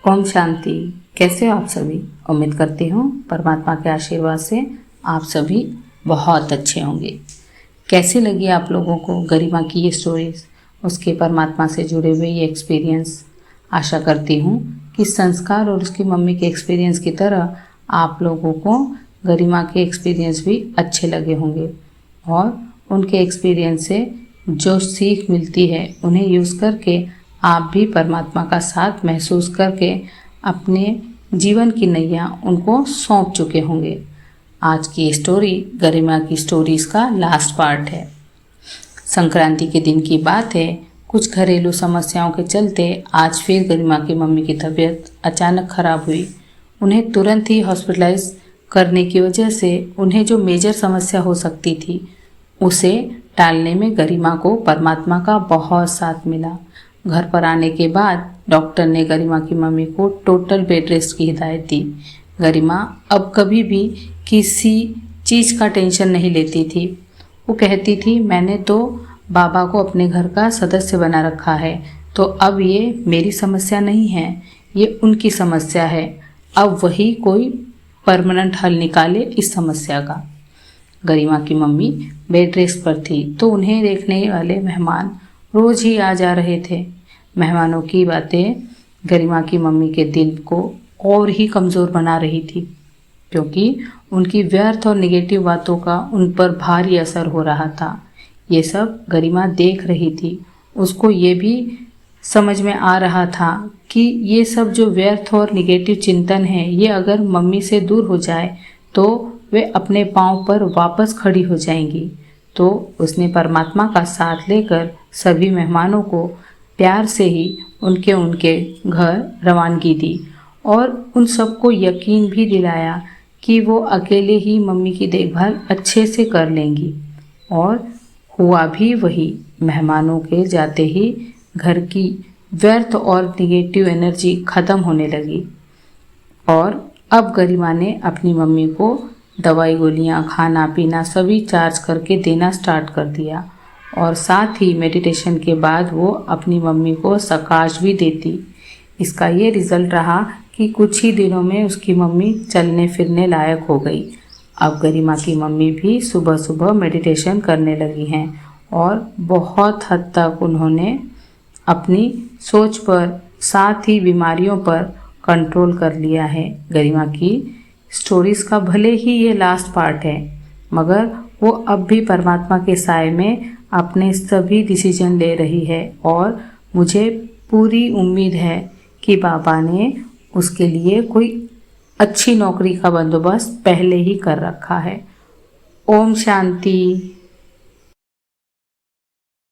ओम शांति। कैसे हो आप सभी? उम्मीद करती हूँ परमात्मा के आशीर्वाद से आप सभी बहुत अच्छे होंगे। कैसी लगी आप लोगों को गरिमा की ये स्टोरीज, उसके परमात्मा से जुड़े हुए ये एक्सपीरियंस? आशा करती हूँ कि संस्कार और उसकी मम्मी के एक्सपीरियंस की तरह आप लोगों को गरिमा के एक्सपीरियंस भी अच्छे लगे होंगे और उनके एक्सपीरियंस से जो सीख मिलती है उन्हें यूज़ करके आप भी परमात्मा का साथ महसूस करके अपने जीवन की नैया उनको सौंप चुके होंगे। आज की स्टोरी गरिमा की स्टोरीज का लास्ट पार्ट है। संक्रांति के दिन की बात है। कुछ घरेलू समस्याओं के चलते आज फिर गरिमा की मम्मी की तबीयत अचानक खराब हुई। उन्हें तुरंत ही हॉस्पिटलाइज करने की वजह से उन्हें जो मेजर समस्या हो सकती थी उसे टालने में गरिमा को परमात्मा का बहुत साथ मिला। घर पर आने के बाद डॉक्टर ने गरिमा की मम्मी को टोटल बेड रेस्ट की हिदायत दी। गरिमा अब कभी भी किसी चीज़ का टेंशन नहीं लेती थी। वो कहती थी, मैंने तो बाबा को अपने घर का सदस्य बना रखा है, तो अब ये मेरी समस्या नहीं है, ये उनकी समस्या है। अब वही कोई परमानेंट हल निकाले इस समस्या का। गरिमा की मम्मी बेड रेस्ट पर थी तो उन्हें देखने वाले मेहमान रोज ही आ जा रहे थे। मेहमानों की बातें गरिमा की मम्मी के दिल को और ही कमज़ोर बना रही थी, क्योंकि उनकी व्यर्थ और निगेटिव बातों का उन पर भारी असर हो रहा था। ये सब गरिमा देख रही थी। उसको ये भी समझ में आ रहा था कि ये सब जो व्यर्थ और निगेटिव चिंतन है, ये अगर मम्मी से दूर हो जाए तो वे अपने पांव पर वापस खड़ी हो जाएंगी। तो उसने परमात्मा का साथ लेकर सभी मेहमानों को प्यार से ही उनके घर रवानगी दी और उन सबको यकीन भी दिलाया कि वो अकेले ही मम्मी की देखभाल अच्छे से कर लेंगी। और हुआ भी वही। मेहमानों के जाते ही घर की व्यर्थ और निगेटिव एनर्जी ख़त्म होने लगी और अब गरिमा ने अपनी मम्मी को दवाई गोलियां, खाना पीना सभी चार्ज करके देना स्टार्ट कर दिया और साथ ही मेडिटेशन के बाद वो अपनी मम्मी को सकाश भी देती। इसका ये रिज़ल्ट रहा कि कुछ ही दिनों में उसकी मम्मी चलने फिरने लायक हो गई। अब गरिमा की मम्मी भी सुबह सुबह मेडिटेशन करने लगी हैं और बहुत हद तक उन्होंने अपनी सोच पर साथ ही बीमारियों पर कंट्रोल कर लिया है। गरिमा की स्टोरीज़ का भले ही ये लास्ट पार्ट है, मगर वो अब भी परमात्मा के साए में अपने सभी डिसीजन ले रही है और मुझे पूरी उम्मीद है कि बाबा ने उसके लिए कोई अच्छी नौकरी का बंदोबस्त पहले ही कर रखा है। ओम शांति।